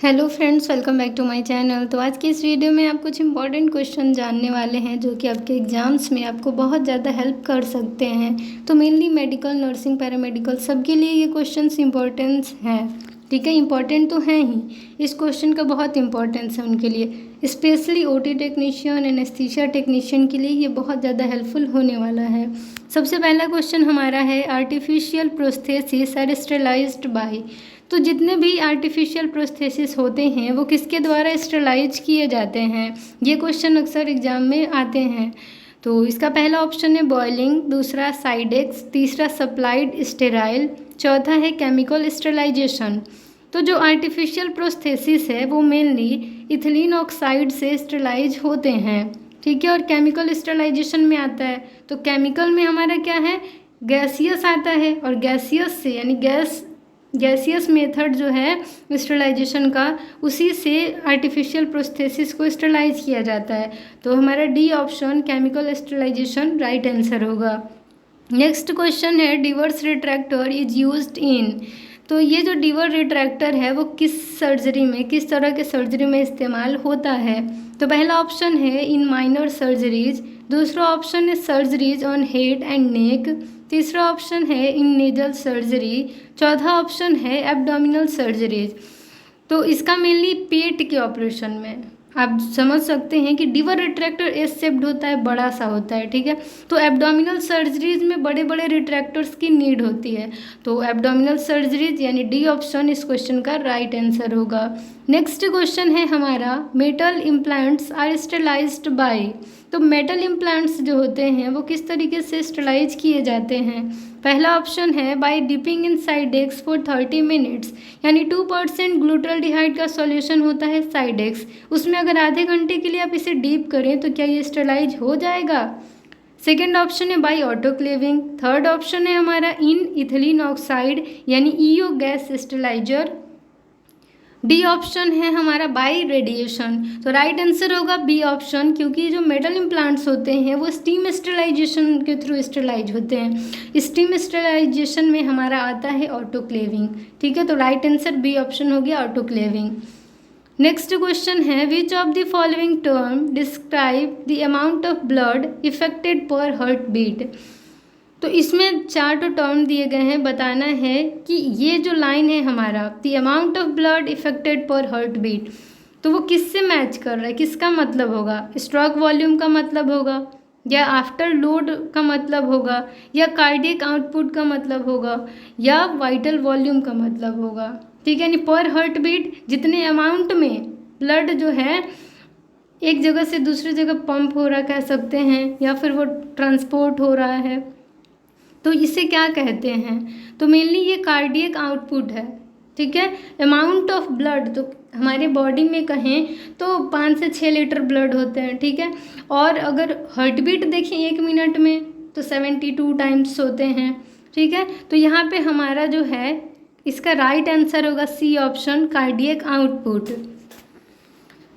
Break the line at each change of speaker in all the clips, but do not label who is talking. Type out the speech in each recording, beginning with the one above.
Hello friends, welcome back to my channel. तो आज की इस वीडियो में आप कुछ इंपॉर्टेंट क्वेश्चन जानने वाले हैं जो कि आपके एग्जाम्स में आपको बहुत ज़्यादा हेल्प कर सकते हैं। तो मेनली मेडिकल, नर्सिंग, पैरामेडिकल सबके लिए ये क्वेश्चंस इंपॉर्टेंस हैं। ठीक है, इंपॉर्टेंट तो हैं ही, इस क्वेश्चन का बहुत इंपॉर्टेंस है उनके लिए। Specially OT technician, anaesthesia technician के लिए ये बहुत ज़्यादा हेल्पफुल होने वाला है। सबसे पहला क्वेश्चन हमारा है, आर्टिफिशियल प्रोस्थेसिस आर स्टेलाइज्ड बाय। तो जितने भी आर्टिफिशियल प्रोस्थेसिस होते हैं वो किसके द्वारा स्टेलाइज किए जाते हैं, ये क्वेश्चन अक्सर एग्जाम में आते हैं। तो इसका पहला ऑप्शन है बॉयलिंग, दूसरा साइडेक्स, तीसरा सप्लाइड स्टेराइल, चौथा है केमिकल स्टेलाइजेशन। तो जो आर्टिफिशियल प्रोस्थेसिस है वो मेनली इथिलीन ऑक्साइड से स्टेलाइज होते हैं। ठीक है, और केमिकल स्टेलाइजेशन में आता है तो केमिकल में हमारा क्या है, गैसियस आता है, और गैसियस से यानी गैसियस मेथड जो है स्टेलाइजेशन का, उसी से आर्टिफिशियल प्रोस्थेसिस को स्टेलाइज किया जाता है। तो हमारा D option chemical sterilisation right answer होगा। नेक्स्ट क्वेश्चन है, Divers retractor is used in. तो ये जो डिवर रिट्रैक्टर है वो किस सर्जरी में, किस तरह के सर्जरी में इस्तेमाल होता है। तो पहला ऑप्शन है इन माइनर सर्जरीज, दूसरा ऑप्शन है surgeries on head and neck, तीसरा ऑप्शन है इन नेजल सर्जरी, चौथा ऑप्शन है एब्डोमिनल सर्जरीज। तो इसका मेनली पेट के ऑपरेशन में आप समझ सकते हैं कि डिवर रिट्रैक्टर एस शेप्ड होता है, बड़ा सा होता है। ठीक है, तो एब्डोमिनल सर्जरीज में बड़े बड़े रिट्रैक्टर्स की नीड होती है। तो एब्डोमिनल सर्जरीज यानी डी ऑप्शन इस क्वेश्चन का राइट आंसर होगा। नेक्स्ट क्वेश्चन है हमारा, मेटल इम्प्लांट्स आर स्टेलाइज्ड बाय। तो मेटल इम्प्लांट्स जो होते हैं वो किस तरीके से स्टेलाइज किए जाते हैं। पहला ऑप्शन है by dipping in Cidex for 30 minutes, यानी 2% ग्लूटाल्डिहाइड का सॉल्यूशन होता है साइडेक्स, उसमें अगर आधे घंटे के लिए आप इसे डीप करें तो क्या ये स्टेलाइज हो जाएगा। सेकेंड ऑप्शन है बाय ऑटोक्लेविंग, थर्ड ऑप्शन है हमारा इन इथिलीन ऑक्साइड यानी ईओ गैस स्टेलाइजर, डी ऑप्शन है हमारा बाय रेडिएशन। तो राइट आंसर होगा बी ऑप्शन, क्योंकि जो मेटल इम्प्लांट्स होते हैं वो स्टीम स्टेलाइजेशन के थ्रू स्टेलाइज होते हैं। स्टीम स्टेलाइजेशन में हमारा आता है ऑटोक्लेविंग। ठीक है, तो राइट आंसर बी ऑप्शन हो गया ऑटोक्लेविंग। नेक्स्ट क्वेश्चन है, which of the following term describe the amount of blood affected पर हार्ट बीट। तो इसमें 4 टर्म दिए गए हैं, बताना है कि ये जो लाइन है हमारा the amount of blood affected पर हार्ट बीट, तो वो किससे मैच कर रहा है, किसका मतलब होगा। स्ट्रोक वॉल्यूम का मतलब होगा, या आफ्टर लोड का मतलब होगा, या कार्डियक आउटपुट का मतलब होगा, या वाइटल वॉल्यूम का मतलब होगा। ठीक है, यानी पर हार्ट बीट जितने अमाउंट में ब्लड जो है एक जगह से दूसरी जगह पंप हो रहा कह सकते हैं, या फिर वो ट्रांसपोर्ट हो रहा है, तो इसे क्या कहते हैं। तो मेनली ये कार्डियक आउटपुट है। ठीक है, अमाउंट ऑफ ब्लड तो हमारे बॉडी में कहें तो 5 से 6 लीटर ब्लड होते हैं। ठीक है, और अगर हार्ट बीट देखें 1 मिनट में तो 72 टाइम्स होते हैं। ठीक है, तो यहाँ पे हमारा जो है इसका राइट आंसर होगा C option cardiac output.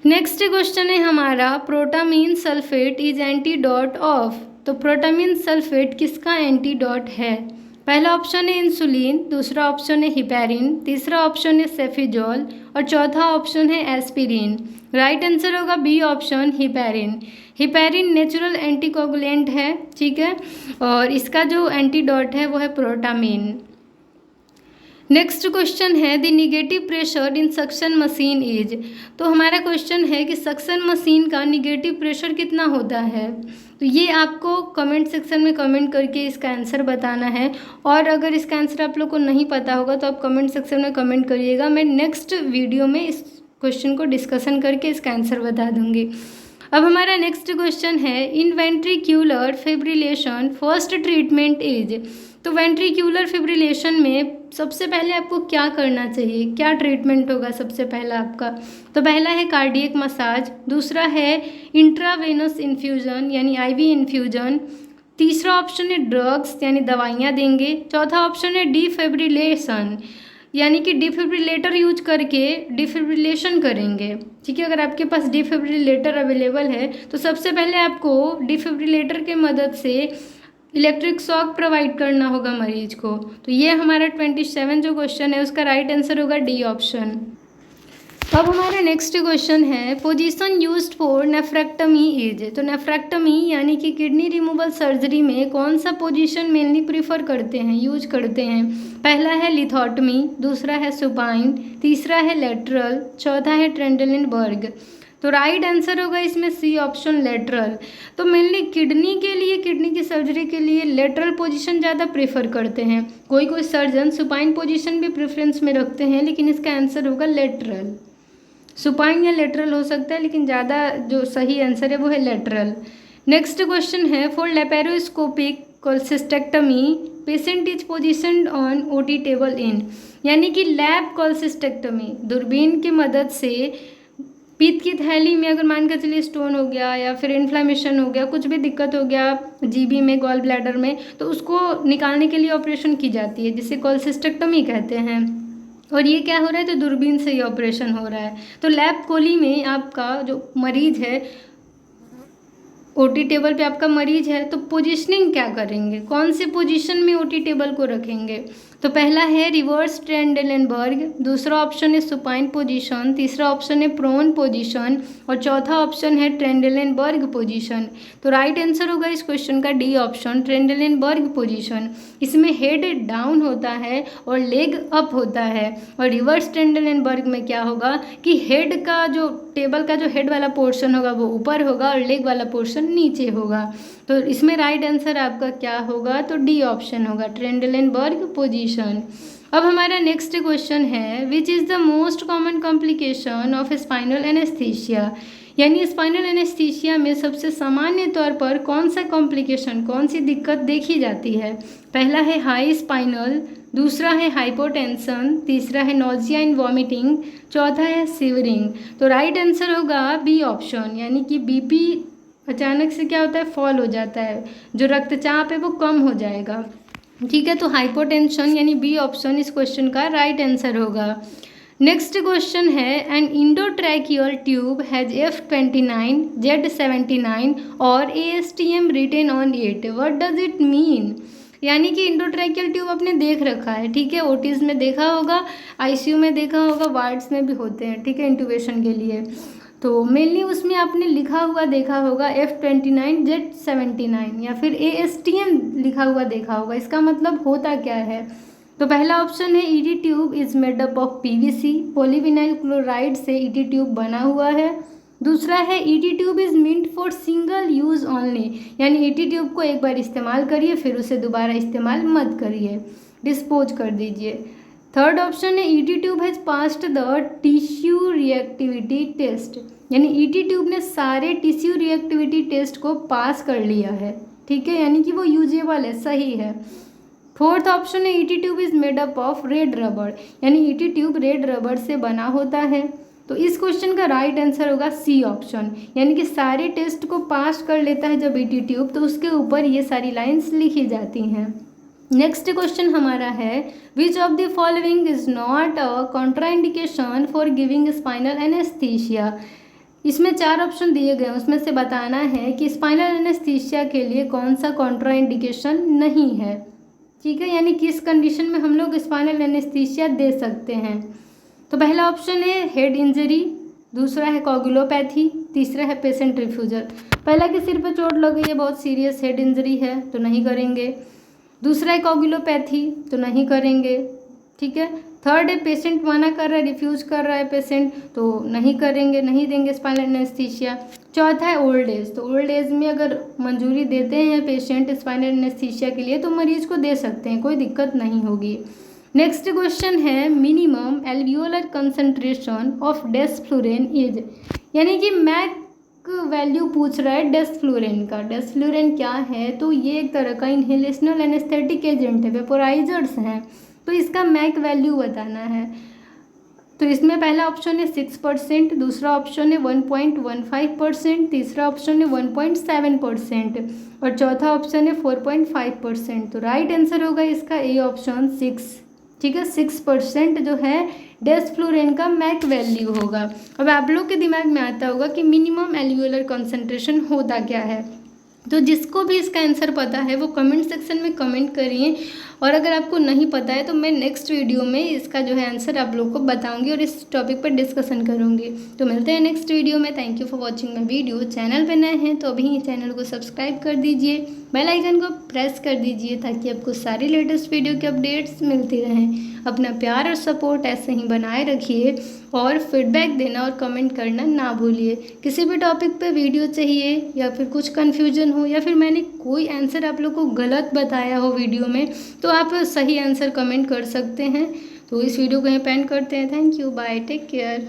Next question है हमारा, protamine sulphate is antidote of. तो प्रोटामीन सल्फेट किसका एंटीडोट है। पहला ऑप्शन है इंसुलिन, दूसरा ऑप्शन है हिपेरिन, तीसरा ऑप्शन है सेफिजोल, और चौथा ऑप्शन है एस्पिरिन। राइट आंसर होगा B option heparin. Heparin natural anticoagulant है। ठीक है, और इसका जो एंटीडोट है वो है प्रोटामीन। नेक्स्ट क्वेश्चन है, the negative pressure in suction machine is. तो हमारा क्वेश्चन है कि सक्शन मशीन का निगेटिव प्रेशर कितना होता है। तो ये आपको कमेंट सेक्शन में कमेंट करके इसका आंसर बताना है, और अगर इसका आंसर आप लोग को नहीं पता होगा तो आप कमेंट सेक्शन में कमेंट करिएगा। मैं नेक्स्ट वीडियो में इस क्वेश्चन को डिस्कशन करके इसका आंसर बता दूंगी। अब हमारा नेक्स्ट क्वेश्चन है, in ventricular fibrillation first treatment is. तो वेंट्रिक्यूलर फिब्रिलेशन में सबसे पहले आपको क्या करना चाहिए, क्या ट्रीटमेंट होगा सबसे पहला आपका। तो पहला है कार्डियक मसाज, दूसरा है इंट्रावेनस इन्फ्यूजन यानी आईवी इन्फ्यूजन, तीसरा ऑप्शन है ड्रग्स यानी दवाइयाँ देंगे, चौथा ऑप्शन है डिफिब्रिलेशन यानी कि डिफिब्रिलेटर यूज करके डिफिब्रिलेशन करेंगे। ठीक है, अगर आपके पास डिफिब्रिलेटर अवेलेबल है तो सबसे पहले आपको डिफिब्रिलेटर के मदद से इलेक्ट्रिक शॉक प्रोवाइड करना होगा मरीज को। तो ये हमारा 27 जो क्वेश्चन है उसका राइट आंसर होगा डी ऑप्शन। अब हमारा नेक्स्ट क्वेश्चन है position used for nephrectomy is. तो नेफ्रेक्टमी यानी कि किडनी रिमूवल सर्जरी में कौन सा पोजीशन मेनली प्रीफर करते हैं, यूज करते हैं? पहला है लिथोटमी, दूसरा है सुपाइन, तीसरा है लेटरल, चौथा है ट्रेंडलेनबर्ग। तो राइट आंसर होगा इसमें सी ऑप्शन लेटरल। तो मेनली किडनी के लिए, किडनी की सर्जरी के लिए लेटरल पोजीशन ज़्यादा प्रेफर करते हैं। कोई कोई सर्जन सुपाइन पोजीशन भी प्रेफरेंस में रखते हैं, लेकिन इसका आंसर होगा लेटरल। सुपाइन या लेटरल हो सकता है, लेकिन ज़्यादा जो सही आंसर है वो है लेटरल। नेक्स्ट क्वेश्चन है for laparoscopic cholecystectomy patient is positioned on OT table in. यानी कि लैब कोल्सिस्टेक्टमी, दूरबीन की मदद से पित्त की थैली में अगर मान कर चलिए स्टोन हो गया या फिर इन्फ्लामेशन हो गया, कुछ भी दिक्कत हो गया जीबी में, गॉल ब्लैडर में, तो उसको निकालने के लिए ऑपरेशन की जाती है, जिसे कोल्सिस्टेक्टमी कहते हैं। और ये क्या हो रहा है? तो दूरबीन से ये ऑपरेशन हो रहा है। तो लैब कोली में आपका जो मरीज है, ओटी टेबल पे आपका मरीज है, तो पोजीशनिंग क्या करेंगे, कौन से पोजीशन में ओटी टेबल को रखेंगे? तो पहला है रिवर्स ट्रेंडलेनबर्ग, दूसरा ऑप्शन है सुपाइन पोजीशन, तीसरा ऑप्शन है प्रोन पोजीशन और चौथा ऑप्शन है ट्रेंडलेनबर्ग पोजीशन। तो राइट आंसर होगा इस क्वेश्चन का डी ऑप्शन, ट्रेंडलेनबर्ग पोजीशन। इसमें हेड डाउन होता है और लेग अप होता है। और रिवर्स ट्रेंडलेनबर्ग में क्या होगा कि हेड का जो टेबल का जो हेड वाला पोर्शन होगा वो ऊपर होगा और लेग वाला पोर्शन नीचे होगा। तो इसमें राइट आंसर आपका क्या होगा? तो डी ऑप्शन होगा, ट्रेंडलेनबर्ग पोजीशन। अब हमारा नेक्स्ट क्वेश्चन है which is the most common complication of spinal anaesthesia. यानी स्पाइनल एनेस्थीसिया में सबसे सामान्य तौर पर कौन सा कॉम्प्लिकेशन, कौन सी दिक्कत देखी जाती है? पहला है हाई स्पाइनल, दूसरा है हाइपोटेंशन, तीसरा है नोजिया एंड वॉमिटिंग, चौथा है सिवरिंग। तो राइट आंसर होगा बी ऑप्शन, यानी कि बीपी अचानक से क्या होता है, फॉल हो जाता है, जो रक्तचाप है वो कम हो जाएगा। ठीक है, तो हाइपोटेंशन यानी बी ऑप्शन इस क्वेश्चन का राइट आंसर होगा। नेक्स्ट क्वेश्चन है an endotracheal tube has F29 Z79 और ASTM written on it, what does it mean? यानी कि इंडोट्रैकियल ट्यूब आपने देख रखा है, ठीक है, ओटीज़ में देखा होगा, आईसीयू में देखा होगा, वार्ड्स में भी होते हैं, ठीक है, इंट्यूबेशन के लिए। तो मेनली उसमें आपने लिखा हुआ देखा होगा F29 Z79 या फिर ASTM लिखा हुआ देखा होगा। इसका मतलब होता क्या है? तो पहला ऑप्शन है ED tube is made up of PVC, polyvinyl chloride से ईडी ट्यूब बना हुआ है। दूसरा है ED tube is meant for single use only, यानी ईडी ट्यूब को एक बार इस्तेमाल करिए फिर उसे दोबारा इस्तेमाल मत करिए, डिस्पोज कर दीजिए। थर्ड ऑप्शन है ED tube has passed the tissue reactivity test, यानी ईडी ट्यूब ने सारे टिश्यू रिएक्टिविटी टेस्ट को पास कर लिया है, ठीक है, यानी कि वो यूजेबल है, सही है। फोर्थ ऑप्शन है ED tube is made up of red rubber, यानी ईडी ट्यूब रेड रबर से बना होता है। तो इस क्वेश्चन का राइट आंसर होगा सी ऑप्शन, यानी कि सारे टेस्ट को पास कर लेता है जब ईडी ट्यूब, तो उसके ऊपर ये सारी लाइंस लिखी जाती हैं। नेक्स्ट क्वेश्चन हमारा है which of the following is not a contraindication for giving spinal anaesthesia. इसमें 4 ऑप्शन दिए गए, उसमें से बताना है कि स्पाइनल एनेस्थीसिया के लिए कौन सा कॉन्ट्राइंडिकेशन नहीं है, ठीक है, यानी किस कंडीशन में हम लोग स्पाइनल एनेस्थीसिया दे सकते हैं। तो पहला ऑप्शन है हेड इंजरी, दूसरा है कोगुलोपैथी, तीसरा है पेशेंट रिफ्यूजल। पहला कि सिर पर चोट लग गई है, बहुत सीरियस हेड इंजरी है, तो नहीं करेंगे। दूसरा है कोगुलोपैथी, तो नहीं करेंगे, ठीक है। थर्ड है पेशेंट मना कर रहा है, रिफ्यूज कर रहा है पेशेंट, तो नहीं करेंगे, नहीं देंगे स्पाइनल एनेस्थीसिया। चौथा है ओल्ड एज, तो ओल्ड एज में अगर मंजूरी देते हैं पेशेंट स्पाइनल एनेस्थीसिया के लिए तो मरीज को दे सकते हैं, कोई दिक्कत नहीं होगी। नेक्स्ट क्वेश्चन है minimum alveolar concentration of desflurane is, यानी कि मैक वैल्यू पूछ रहा है डेस्फ्लुरेन का। डेस्फ्लुरेन क्या है? तो ये एक तरह का इनहेलेशनल एनेस्थेटिक एजेंट है, वेपोराइजर्स हैं, तो इसका मैक वैल्यू बताना है। तो इसमें पहला ऑप्शन है 6%, दूसरा ऑप्शन है 1.15%, तीसरा ऑप्शन है 1.7% और चौथा ऑप्शन है 4.5%। तो राइट आंसर होगा इसका ए ऑप्शन 6, ठीक है, 6% जो है डेस्फ्लुरेन का मैक वैल्यू होगा। अब आप लोग के दिमाग में आता होगा कि मिनिमम एल्वियोलर कंसंट्रेशन होता क्या है। तो जिसको भी इसका आंसर पता है वो कमेंट सेक्शन में कमेंट करिए, और अगर आपको नहीं पता है तो मैं नेक्स्ट वीडियो में इसका जो है आंसर आप लोग को बताऊंगी और इस टॉपिक पर डिस्कशन करूंगी। तो मिलते हैं नेक्स्ट वीडियो में। Thank you for watching my video. Channel पे नए हैं तो अभी चैनल को सब्सक्राइब कर दीजिए, बेल आइकन को प्रेस कर दीजिए ताकि आपको सारी लेटेस्ट वीडियो के अपडेट्स मिलती रहें। अपना प्यार और सपोर्ट ऐसे ही बनाए रखिए और फीडबैक देना और कमेंट करना ना भूलिए। किसी भी टॉपिक पे वीडियो चाहिए या फिर कुछ कन्फ्यूजन हो या फिर मैंने कोई आंसर आप लोग को गलत बताया हो वीडियो में, तो आप सही आंसर कमेंट कर सकते हैं। तो इस वीडियो को यहीं पेंड करते हैं। Thank you, bye, take care.